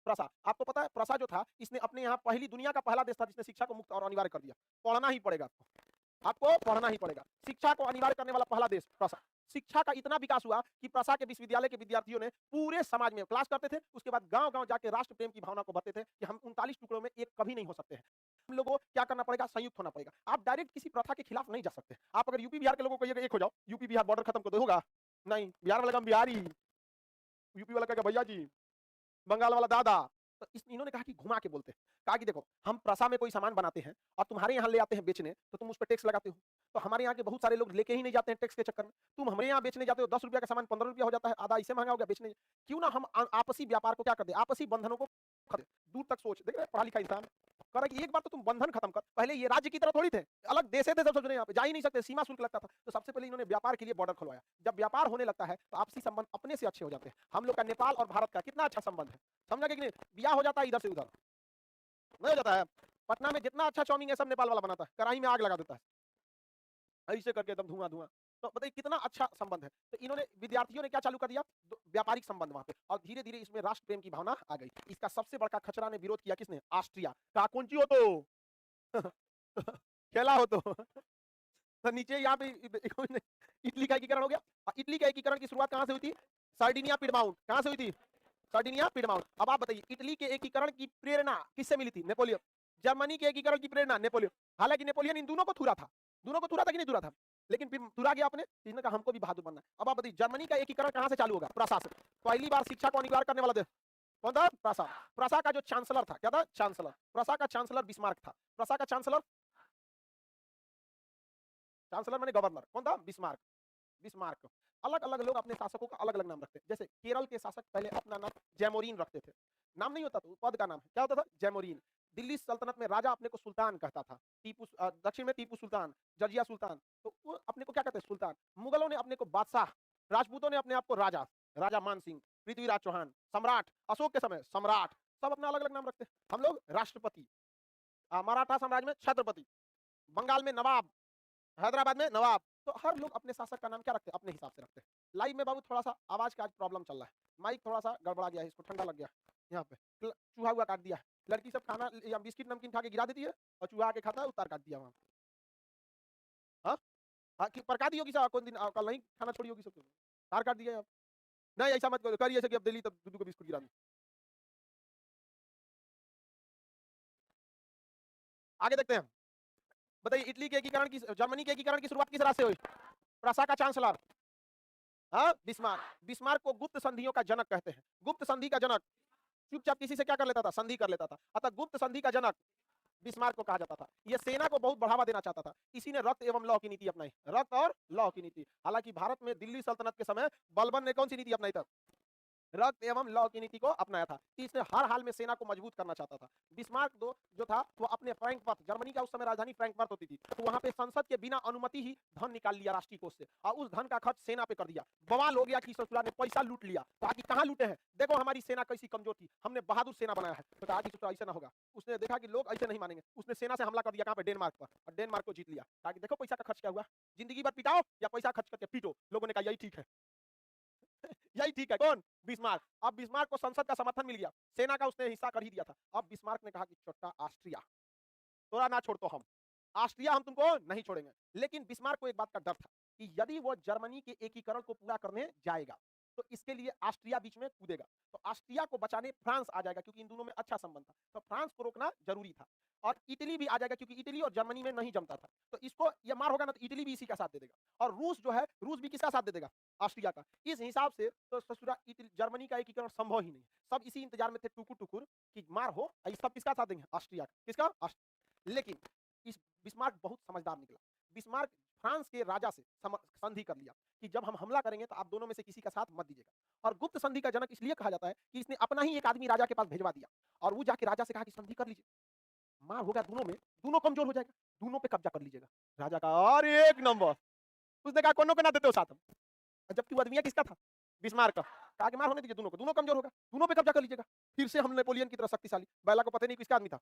प्रशा। आपको पता है प्रशा जो था, इसने अपने यहाँ पहली, दुनिया का पहला देश था जिसने शिक्षा को मुक्त और अनिवार्य कर दिया। पढ़ना ही पड़ेगा आपको पढ़ना ही पड़ेगा। शिक्षा को अनिवार्य करने वाला पहला देश प्रशा। शिक्षा का इतना विकास हुआ कि प्रशा के विश्वविद्यालय के विद्यार्थियों ने पूरे समाज में क्लास करते थे, उसके बाद गांव-गांव जाके राष्ट्र प्रेम की भावना को भरते थे कि हम 39 टुकड़ों में एक कभी नहीं हो सकते हैं। हम लोगों को क्या करना पड़ेगा? संयुक्त होना पड़ेगा। आप डायरेक्ट किसी प्रथा के खिलाफ नहीं जा सकते। आप अगर यूपी बिहार के लोगों को कहिएगा एक हो जाओ, यूपी बिहार बॉर्डर खत्म कर दो, होगा नहीं। बिहार वाला का बिहारी, यूपी वाला कहेगा भैया जी, बंगाल वाला दादा। तो इन्होंने कहा कि घुमा के बोलते हैं, कहा कि देखो हम प्रसा में कोई सामान बनाते हैं और तुम्हारे यहाँ ले आते हैं बेचने, तो तुम उस पर टैक्स लगाते हो। तो हमारे यहाँ के बहुत सारे लोग लेके ही नहीं जाते हैं टैक्स के चक्कर में। तुम हमारे यहाँ बेचने जाते हो, 10 रुपया का सामान 15 रुपया हो जाता है, आधा इससे महंगा हो गया बेचने। क्यों ना हम आपसी व्यापार को क्या कर दे, आपसी बंधनों को दूर तक सोच। देख रहे पढ़ा लिखा इंसान कह रहा कि एक बार तो तुम बंधन खत्म कर। पहले ये राज्य की तरह थोड़ी थे, अलग देश थे सब, यहाँ पे जा ही नहीं सकते, सीमा शुल्क लगता था। तो सबसे पहले इन्होंने व्यापार के लिए बॉर्डर खुलवाया। जब व्यापार होने लगता है तो आपसी संबंध अपने से अच्छे हो जाते हैं। हम लोग का नेपाल और भारत का कितना अच्छा संबंध है, समझा कि नहीं? ब्याह हो जाता है इधर से उधर नहीं हो जाता है। पटना में जितना अच्छा चाउमीन है सब नेपाल वाला बनाता है, कढ़ाई में आग लगा देता है ऐसे करके, एकदम धुआं धुआं। तो बताइए कितना अच्छा संबंध है। तो इन्होंने, विद्यार्थियों ने क्या चालू कर दिया? व्यापारिक संबंध वहां पे, और धीरे धीरे इसमें राष्ट्र प्रेम की भावना आ गई। इसका सबसे बड़ा खचरा ने विरोध किया किसने? ऑस्ट्रिया का। कौन ची हो तो खेला हो तो नीचे यहाँ पे इटली का एकीकरण हो गया। इटली का एकीकरण की शुरुआत कहां से हुई थी? Sardinia Piedmont. कहां से हुई थी? Sardinia Piedmont. अब आप बताइए, इटली के एकीकरण की प्रेरणा किससे मिली थी? नेपोलियन। जर्मनी के एकीकरण की प्रेरणा नेपोलियन। हालांकि नेपोलियन इन दोनों को थुरा था, दोनों को थुरा था कि नहीं थुरा था, लेकिन फिर थुरा गया अपने, इसने कहा हमको भी बहादुर बनना है। अब आप बताइए, जर्मनी का एकीकरण कहां से चालू होगा? प्रशा से। पहली बार शिक्षा को अनिवार्य करने वाला देश कौन था? प्रशा। प्रशा का जो चांसलर था, क्या था? चांसलर। प्रशा का चांसलर बिस्मार्क था। प्रशा का चांसलर, चांसलर माने गवर्नर, कौन था? बिस्मार्क। बिस्मार्क। अलग अलग लोग अपने शासकों का अलग अलग नाम रखते हैं। जैसे केरल के शासक पहले अपना नाम जैमोरीन रखते थे, नाम नहीं होता था, पद का नाम है। क्या होता था? जैमोरीन। दिल्ली सल्तनत में राजा अपने को सुल्तान कहता था। टीपू, दक्षिण में टीपू सुल्तान, जर्जिया सुल्तान, तो वो अपने को क्या कहते हैं? सुल्तान। मुगलों ने अपने को बादशाह, राजपूतों ने अपने आप को राजा, राजा मान सिंह, पृथ्वीराज चौहान, सम्राट, अशोक के समय सम्राट, सब अपना अलग अलग नाम रखते हैं। हम लोग राष्ट्रपति, मराठा साम्राज्य में छत्रपति, बंगाल में नवाब, हैदराबाद में नवाब। तो हर लोग अपने शासक का नाम क्या रखते हैं? अपने हिसाब से रखते हैं। लाइव में बाबू थोड़ा सा आवाज का आज प्रॉब्लम चल रहा है, माइक थोड़ा सा गड़बड़ा गया है, इसको ठंडा लग गया यहाँ पे, चूहा हुआ काट दिया है। लड़की सब खाना या बिस्किट नमकीन खा के गिरा देती है और चूहा आके खाता है, उतार काट दिया वहाँ। हाँ हाँ, पका दी होगी, कौन दिन कल नहीं खाना छोड़ी होगी, सब तार काट दिया आप। नहीं ऐसा मत करिए ऐसे कि अब दिल्ली तब दूध को बिस्कुट गिरा दी। आगे देखते हैं। बताइए, इटली के एकीकरण की, जर्मनी के एकीकरण की शुरुआत किस राज से हुई? प्रशा का चांसलर, हाँ, बिस्मार्क। बिस्मार्क को गुप्त संधियों का जनक कहते हैं। गुप्त संधि का जनक, चुपचाप किसी से क्या कर लेता था? संधि कर लेता था। अतः गुप्त संधि का जनक बिस्मार्क को कहा जाता था। ये सेना को बहुत बढ़ावा देना चाहता था, इसी ने रक्त एवं लौ की नीति अपनाई, रक्त और लौ की नीति। हालांकि भारत में दिल्ली सल्तनत के समय बलबन ने कौन सी नीति अपनाई था? रक्त एवं लौ की नीति को अपनाया था। इसने हर हाल में सेना को मजबूत करना चाहता था। बिस्मार्क जो था वो अपने फ्रैंकफर्ट, जर्मनी का उस समय राजधानी फ्रैंकफर्ट होती थी, तो वहां पे संसद के बिना अनुमति ही धन निकाल लिया राष्ट्रीय कोष से, और उस धन का खर्च सेना पे कर दिया। बवाल हो गया कि ससुरा ने पैसा लूट लिया। कहा कि कहां लूटे हैं, देखो हमारी सेना कैसी कमजोर थी, हमने बहादुर सेना बनाया है। तो कहा कि ससुरा ऐसा ना होगा। उसने देखा कि लोग ऐसे नहीं मानेंगे, उसने सेना से हमला कर दिया। कहां पे? डेनमार्क पर, और डेनमार्क को जीत लिया। कहा कि देखो पैसा का खर्च क्या हुआ, जिंदगी भर पिटाओ या पैसा खर्च करके पीटो। लोगों ने कहा यही ठीक है। यही ठीक है। कौन? बिस्मार्क। अब बिस्मार्क को संसद का समर्थन मिल गया, सेना का उसने हिस्सा कर ही दिया था। अब बिस्मार्क ने कहा कि छोटा ऑस्ट्रिया, तोरा ना छोड़ तो हम, ऑस्ट्रिया हम तुमको नहीं छोड़ेंगे। लेकिन बिस्मार्क को एक बात का डर था कि यदि वो जर्मनी के एकीकरण को पूरा करने जाएगा तो इसके लिए ऑस्ट्रिया बीच में कूदेगा, तो ऑस्ट्रिया को बचाने फ्रांस आ जाएगा, क्योंकि इन दोनों में अच्छा संबंध था। तो फ्रांस को रोकना जरूरी था। और इटली भी आ जाएगा, क्योंकि इटली और जर्मनी में नहीं जमता था। तो इसको ये मार होगा ना, तो इटली भी इसी का साथ दे देगा। और रूस जो है, रूस भी किसका साथ दे देगा? ऑस्ट्रिया का। इस हिसाब से तो ससुरा जर्मनी का एकीकरण संभव ही नहीं। सब इसी इंतजार में थे टुकुर टुकुर कि मार हो, सब किसका साथ देंगे? ऑस्ट्रिया का। किसका? लेकिन इस बिस्मार्क बहुत समझदार निकला। बिस्मार्क फ्रांस के राजा से संधि कर लिया कि जब हम हमला करेंगे तो आप दोनों में से किसी का साथ मत दीजिएगा। और गुप्त संधि का जनक इसलिए कहा जाता है कि इसने अपना ही एक आदमी राजा के पास भेजवा दिया, और वो जाके राजा से कहा कि संधि कर लीजिए, मार होगा दोनों में, दोनों कमजोर हो जाएगा, दोनों पे कब्जा कर लीजिएगा। राजा का और एक नंबर, उसने कहा कोनो को ना देते हो साथ हम। जबकि वो आदमी किसका था? बिस्मार्क का। कहा कि मार होने दीजिए दोनों को, दोनों कमजोर होगा, दोनों पे कब्जा कर लीजिएगा। फिर से हम नेपोलियन की तरह शक्तिशाली। बैला को पता नहीं किसका आदमी था,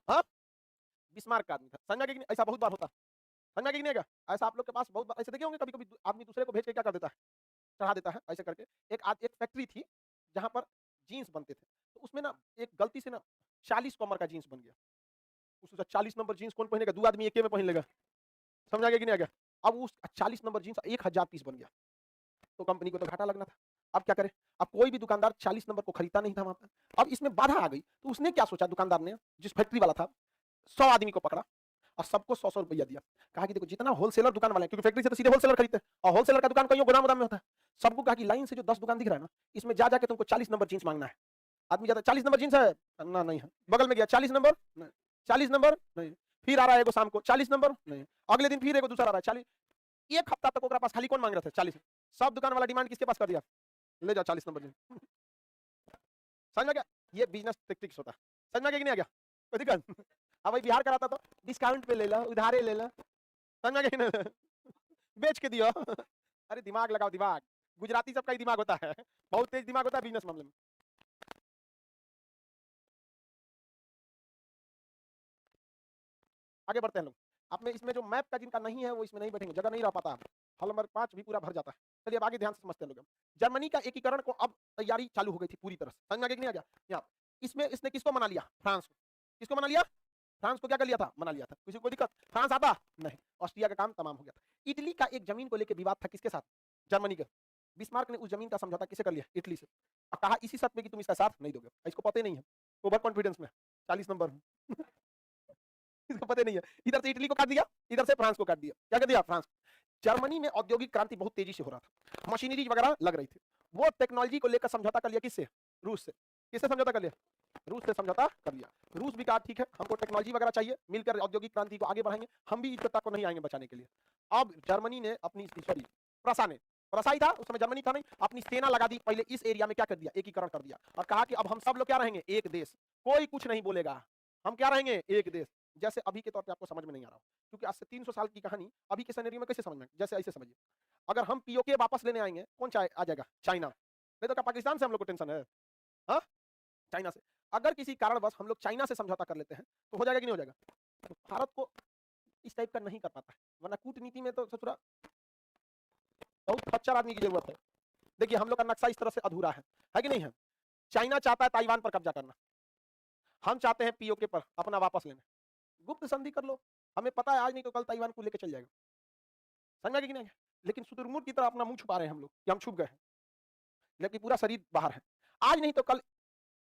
हाँ, बिस्मार्क का आदमी था। समझा कि ऐसा बहुत बार होता, समझा कि नहीं है? ऐसा आप लोग के पास बहुत बार ऐसे देखे होंगे, कभी कभी आदमी दूसरे को भेज के क्या कर देता है, चढ़ा देता है ऐसे करके। एक फैक्ट्री थी जहां पर जीन्स बनते थे, तो उसमें ना एक गलती से ना 40 कमर का जीन्स बन गया। उसका 40 नंबर जीन्स कौन पहनेगा? दो आदमी एक में पहन लेगा। समझा गया कि नहीं आ गया? अब उस 40 नंबर जीन्स 1000 पीस बन गया, तो कंपनी को तो घाटा लगना था। अब क्या करे? अब कोई भी दुकानदार 40 नंबर को खरीदता नहीं था वहां पर। अब इसमें बाधा आ गई, तो उसने क्या सोचा, दुकानदार ने, जिस फैक्ट्री वाला था, 100 आदमी को पकड़ा और सबको 100-100 रुपया दिया। कहा कि देखो जितना होलसेलर दुकान वाला है, क्योंकि फैक्ट्री से तो सीधे होलसेलर खरीदते हैं, और होलसेलर का दुकान कहीं गोदाम में होता है। सबको कहा कि लाइन से जो 10 दुकान दिख रहा है ना, इसमें जा जाके तुमको 40 नंबर जींस मांगना है। आदमी जाता, 40 नंबर जींस है ना? नहीं है। बगल में गया, 40 नंबर नहीं, 40 नंबर नहीं। फिर आ रहा है एगो शाम को, 40 नंबर नहीं। अगले दिन फिर एगो दूसरा आ रहा है 40। एक हफ्ता तक ओकरा पास खाली कौन मांग रहा था? 40। सब दुकान वाला डिमांड किसके पास कर दिया? ले जाओ 40 नंबर जींस। समझ में गया? ये बिजनेस टेक्टिक्स होता है। समझ में गया कि नहीं आ गया? कोई दिक्कत? अब भाई बिहार कराता तो डिस्काउंट पे ले लो, उधारे ले लो। समझ में गया कि नहीं? बेच के दियो। अरे दिमाग लगाओ, दिमाग। गुजराती सबका ही दिमाग होता है, बहुत तेज दिमाग होता है बिजनेस मामले में। आगे बढ़ते हैं लोग। आप में इसमें जो मैप का जिनका नहीं है वो इसमें नहीं बैठेंगे, जगह नहीं रह पाता। हॉल नंबर 5 भी पूरा भर जाता है। चलिए अब आगे ध्यान से समझते हैं लोग। जर्मनी का एकीकरण को अब तैयारी चालू हो गई थी पूरी तरह से। समझ में आ गया कि नहीं आ गया? यहाँ इसमें इसने किसको मना लिया? फ्रांस को। किसको मना लिया? फ्रांस को क्या कर लिया था? मना लिया था। किसी को दिक्कत? फ्रांस आता नहीं। ऑस्ट्रिया का काम तमाम हो गया था। इटली का एक जमीन को लेकर विवाद था, किसके साथ? जर्मनी के। बिस्मार्क ने उस जमीन का समझौता किससे कर लिया? इटली से। और कहा इसी शर्त में कि तुम इसका साथ नहीं दोगे। इसको पता ही नहीं है, ओवर कॉन्फिडेंस में 40 नंबर। इसको पता नहीं है। इधर से इटली को काट दिया, इधर से फ्रांस को काट दिया। क्या कर दिया? फ्रांस। जर्मनी में औद्योगिक क्रांति बहुत तेजी से हो रहा था, मशीनरी वगैरह लग रही थी। वो टेक्नोलॉजी को लेकर समझौता कर लिया, किससे? रूस से। किससे समझौता कर लिया? रूस से समझौता कर लिया। रूस भी कहा ठीक है, हमको टेक्नोलॉजी वगैरह चाहिए, मिलकर औद्योगिक क्रांति को आगे बढ़ाएंगे, हम भी इस को नहीं आएंगे बचाने के लिए। अब जर्मनी ने अपनी, सॉरी प्रसा ने, प्रसा ही था उस समय, जर्मनी था नहीं, अपनी सेना लगा दी पहले इस एरिया में। क्या कर दिया? एकीकरण कर दिया, और कहा कि अब हम सब लोग क्या रहेंगे? एक देश, कोई कुछ नहीं बोलेगा, हम क्या रहेंगे? एक देश। जैसे अभी के तौर पे आपको समझ में नहीं आ रहा, क्योंकि आज से 300 साल की कहानी अभी के सिनेरियो में कैसे समझ में? जैसे ऐसे समझिए, अगर हम पीओके वापस लेने आएंगे, कौन आ जाएगा? चाइना। नहीं तो क्या पाकिस्तान से हम लोग को टेंशन है? हाँ, चाइना से। अगर किसी कारणवश हम लोग चाइना से समझौता कर लेते हैं तो हो जाएगा कि नहीं हो जाएगा? तो भारत को इस टाइप का नहीं कर पाता है, वरना कूटनीति में तो ससुरा बहुत खच्चर आदमी की जरूरत है। देखिए हम लोग का नक्शा इस तरह से अधूरा है कि नहीं है? चाइना चाहता है ताइवान पर कब्जा करना, हम चाहते हैं पीओके पर अपना वापस लेना। गुप्त संधि कर लो, हमें पता है आज नहीं तो कल ताइवान को लेकर चल जाएगा। समझ में कि नहीं? लेकिन शुतुरमुर्ग की तरह अपना मुंह छुपा रहे हैं हम लोग कि हम छुप गए हैं, लेकिन पूरा शरीर बाहर है। आज नहीं तो कल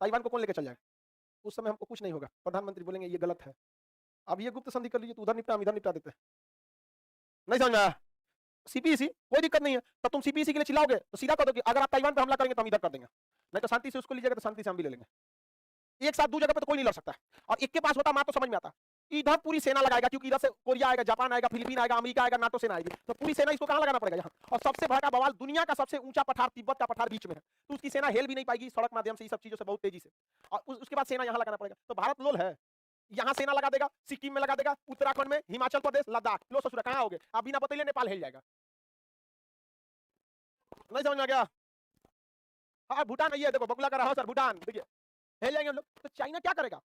ताइवान को कौन लेकर चल जाएगा? उस समय हमको कुछ नहीं होगा, प्रधानमंत्री बोलेंगे ये गलत है, अब ये गुप्त संधि कर लीजिए तो उधर निपटा, हम इधर निपटा देते हैं। नहीं समझ में आया? सीपीसी कोई दिक्कत नहीं है, तो तुम सीपीसी के लिए चिल्लाओगे तो सीधा कह दो कि अगर आप ताइवान पर हमला करेंगे तो हम इधर कर देंगे, नहीं तो शांति से उसको लीजिएगा तो शांति से हम भी ले लेंगे। एक साथ 2 जगह पे तो कोई नहीं लड़ सकता, और एक के पास होता मार तो समझ में आता। इधर पूरी सेना लगाएगा, क्योंकि इधर से कोरिया आएगा, जापान आएगा, फिलीपीन आएगा, अमेरिका आएगा, नाटो सेना आएगी, तो पूरी सेना इसको कहां लगाना पड़ेगा यहाँ। और सबसे बड़ा बवाल, दुनिया का सबसे ऊंचा पठार तिब्बत का पठार बीच में है, तो उसकी सेना हेल भी नहीं पाएगी सड़क माध्यम से, ये सब चीजों से बहुत तेजी से, और उसके बाद सेना यहाँ लगाना पड़ेगा। तो भारत लोल है, यहाँ सेना लगा देगा, सिक्किम में लगा देगा, उत्तराखंड में, हिमाचल प्रदेश, लद्दाख, लो ससुरा कहां हो गए आप, बिना बतैले नेपाल हिल जाएगा। नहीं समझ में आ गया? हाँ भूटान ये देखो बकुला कर रहा है सर, भूटान देखिए हिल जाएंगे हम लोग। तो चाइना क्या करेगा,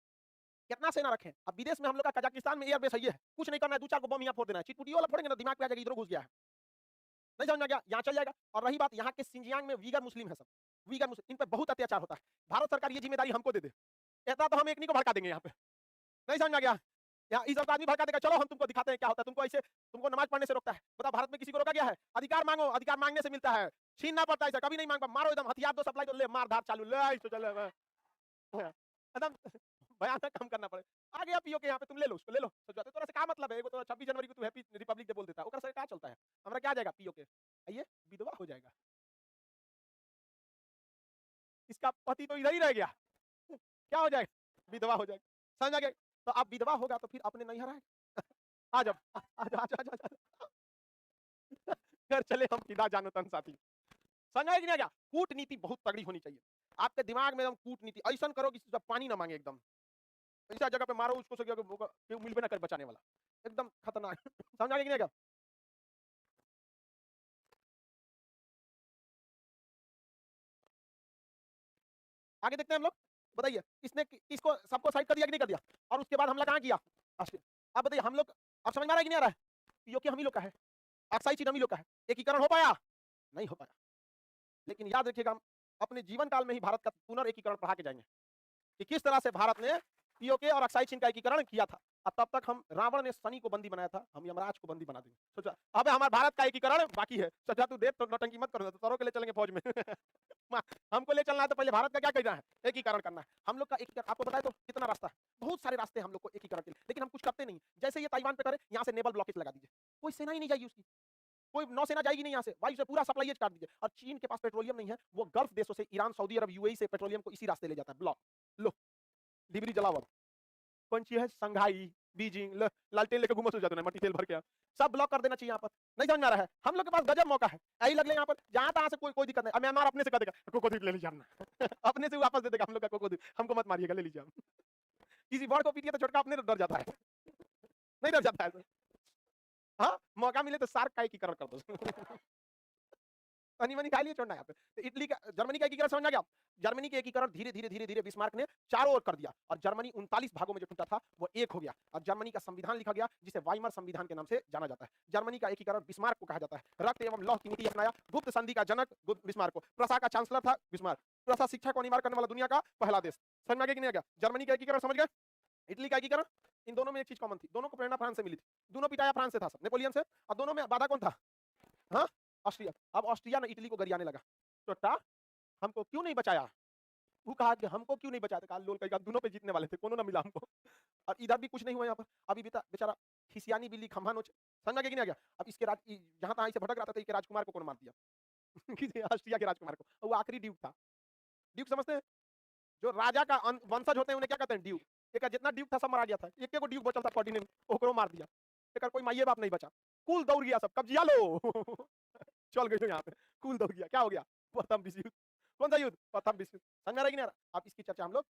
कितना सेना रखें। अब विदेश में हम लोग का कजाकिस्तान में एयरबेस है, ये है, कुछ नहीं करना है, 2-4 को बम यहाँ फोड़ देना है, चिटपुटियो वाला फोड़ेंगे ना दिमाग पे आ जाएगा, इधर घुस गया है, नहीं समझ में गया, यहाँ चल जाएगा। और रही बात यहाँ के सिंजियांग में वीगर मुस्लिम है सब, वीगर मुस्लिम, इन पर बहुत अत्याचार होता है, भारत सरकार ये जिम्मेदारी हमको दे दे, कहता तो हम एक नहीं को भड़का देंगे यहाँ पे, नहीं समझ में गया। यहाँ इस आदमी भड़का देगा, चलो हम तुमको दिखाते हैं क्या होता है, तुमको ऐसे तुमको नमाज पढ़ने से रोकता है, बता भारत में किसी को रोका गया है? अधिकार मांगो, अधिकार मांगने से मिलता है, छीनना पड़ता है, कभी नहीं मांग, मारो एकदम, हथियार दो सप्लाई दो, ले मार धार चालू, ले एकदम भयानक काम करना पड़े। आ गया पीओ के यहाँ पे, तुम ले लो उसको, ले लो समझाते, तोरा से क्या मतलब है, एगो तो 26 जनवरी को तू हैप्पी रिपब्लिक डे बोल देता है, ओकरा से क्या चलता है, हमरा क्या जाएगा पीओ के, आइए विधवा हो जाएगा, इसका पति तो इधर ही रह गया, क्या हो जाएगा, विधवा हो जाएगा, समझ आ गया। तो अब विधवा होगा तो फिर अपने नहीं हराएगा, आ जाओ आ जाओ आ जाओ आ जाओ, घर चले हम फिदा जानो तन साथी, समझ कि नहीं आ गया। कूटनीति बहुत तगड़ी होनी चाहिए आपके दिमाग में, एकदम कूटनीति ऐसा करो कि पानी ना मांगे, एकदम ऐसा जगह पे मारो उसको से मिलबे ना कर बचाने वाला, एकदम खतरनाक, समझ आ गया कि नहीं आ गया। आगे देखते हैं हम लोग, बताइए इसने इसको सबको साइड कर दिया कि नहीं कर दिया, और उसके बाद हमला कहाँ किया, अब बताइए हम लोग, अब समझ में आ रहा है कि नहीं आ रहा है, पीओके हम ही लोग का है, अक्साई चीन हम ही लोग का है, एकीकरण हो पाया नहीं हो पाया, लेकिन याद रखिएगा हम अपने जीवन काल में ही भारत का पुनर्एकीकरण पढ़ा के जाएंगे कि किस तरह से भारत ने पीओके और अक्साई चीन का एकीकरण किया था, और तब तक हम रावण ने शनि को बंदी बनाया था, हम यमराज को बंदी बना देंगे। सोचा अब हमारे भारत का एकीकरण बाकी है, सोचा तू देव तो नौटंकी मत करो, तो तरों के लिए चलेंगे फौज में हमको ले चलना है तो पहले भारत का क्या करना है, एकीकरण करना है। हम लोग का एकीकरण आपको बताए तो कितना रास्ता है, बहुत सारे रास्ते हम लोग को एकीकरण के लिए, लेकिन हम कुछ करते नहीं। जैसे ये ताइवान पे करे, यहाँ से नेवल ब्लॉकेज लगा दीजिए, कोई सेना ही नहीं जाएगी उसकी, कोई नौसेना जाएगी नहीं यहाँ से, वायु से पूरा सप्लाई काट दीजिए। और चीन के पास पेट्रोलियम नहीं है, वो गल्फ देशों से, ईरान, सऊदी अरब, यूएई से पेट्रोलियम को इसी रास्ते ले जाता है, ब्लॉक लो डिबरी जलावर, कौन सी है, संघाई, बीजिंग, लालटेन लेके घूमो जाते हैं, मट्टी तेल भर के, सब ब्लॉक कर देना चाहिए यहाँ पर, नहीं समझ में आ रहा है। हम लोग के पास गजब मौका है, यही लग ले यहाँ पर, जहाँ तहाँ से कोई दिक्कत नहीं, म्यांमार अपने से कर देगा, कोकोद्वीप ले लीजिए हमने अपने से वापस दे देगा हम लोग का कोकोद्वीप, हमको मत मारिएगा, ले लीजिए हम किसी बड़ को पीटिए तो छोटका अपने डर जाता है, नहीं डर जाता है, हाँ मौका मिले तो सार्क का एकीकरण कर दो पानी मनी खा लिए, छोड़ना यहाँ पे। तो इटली का, जर्मनी का एकीकरण समझ आ गया, जर्मनी के एकीकरण धीरे धीरे धीरे धीरे बिस्मार्क ने चारों ओर कर दिया, और जर्मनी 39 भागों में जो टूटा था वो एक हो गया, और जर्मनी का संविधान लिखा गया, जिसे वाइमर संविधान के नाम से जाना जाता है। जर्मनी का एकीकरण बिस्मार्क को कहा जाता है, रक्त एवं लौह की नीति अपनाया, गुप्त संधि का जनक बिस्मार्क को, प्रसा का चांसलर था बिस्मार्क, प्रसा शिक्षा को अनिवार्य करने वाला दुनिया का पहला देश, समझ में आ गया कि नहीं आ गया। जर्मनी का एकीकरण समझ गए, इटली का एकीकरण, इन दोनों में एक चीज कॉमन थी, दोनों को प्रेरणा फ्रांस से मिली थी, दोनों पिटाया फ्रांस से था सब, नेपोलियन से, और दोनों में बाधा कौन था, हाँ ऑस्ट्रिया। अब ऑस्ट्रिया ने इटली को गरियाने लगा, छोटा हमको क्यों नहीं बचाया, वो कहा कि हमको क्यों नहीं बचाया, कहा लोल कहेगा दोनों पे जीतने वाले थे, कोनो ना मिला हमको, और इधर भी कुछ नहीं हुआ यहाँ पर, अभी बेचारा खिसियानी बिल्ली खम्भा नोच, समझ में आ गया। अब इसके राज जहां तहां से भटक रहा था, इसके राजकुमार को कौन मार दिया किसी ऑस्ट्रिया के राजकुमार को, वो आखिरी ड्यूक था, ड्यूक समझते हैं, जो राजा का वंशज होते हैं उन्हें क्या कहते हैं, ड्यूक, एक जितना ड्यूक था सब मारा गया था, एक को ड्यूक बचल था फर्डिनेंड, ओकरो मार दिया, एक कोई माइये बाप नहीं बचा, कुल दौड़ गया सब, कब्जिया लो चल गई यहाँ पे, कुल दौड़ गया, क्या हो गया, प्रथम विश्व युद्ध, कौन सा युद्ध, प्रथम विश्व युद्ध, समझ आ रहा है कि नहीं आ रहा। अब इसकी चर्चा हम लोग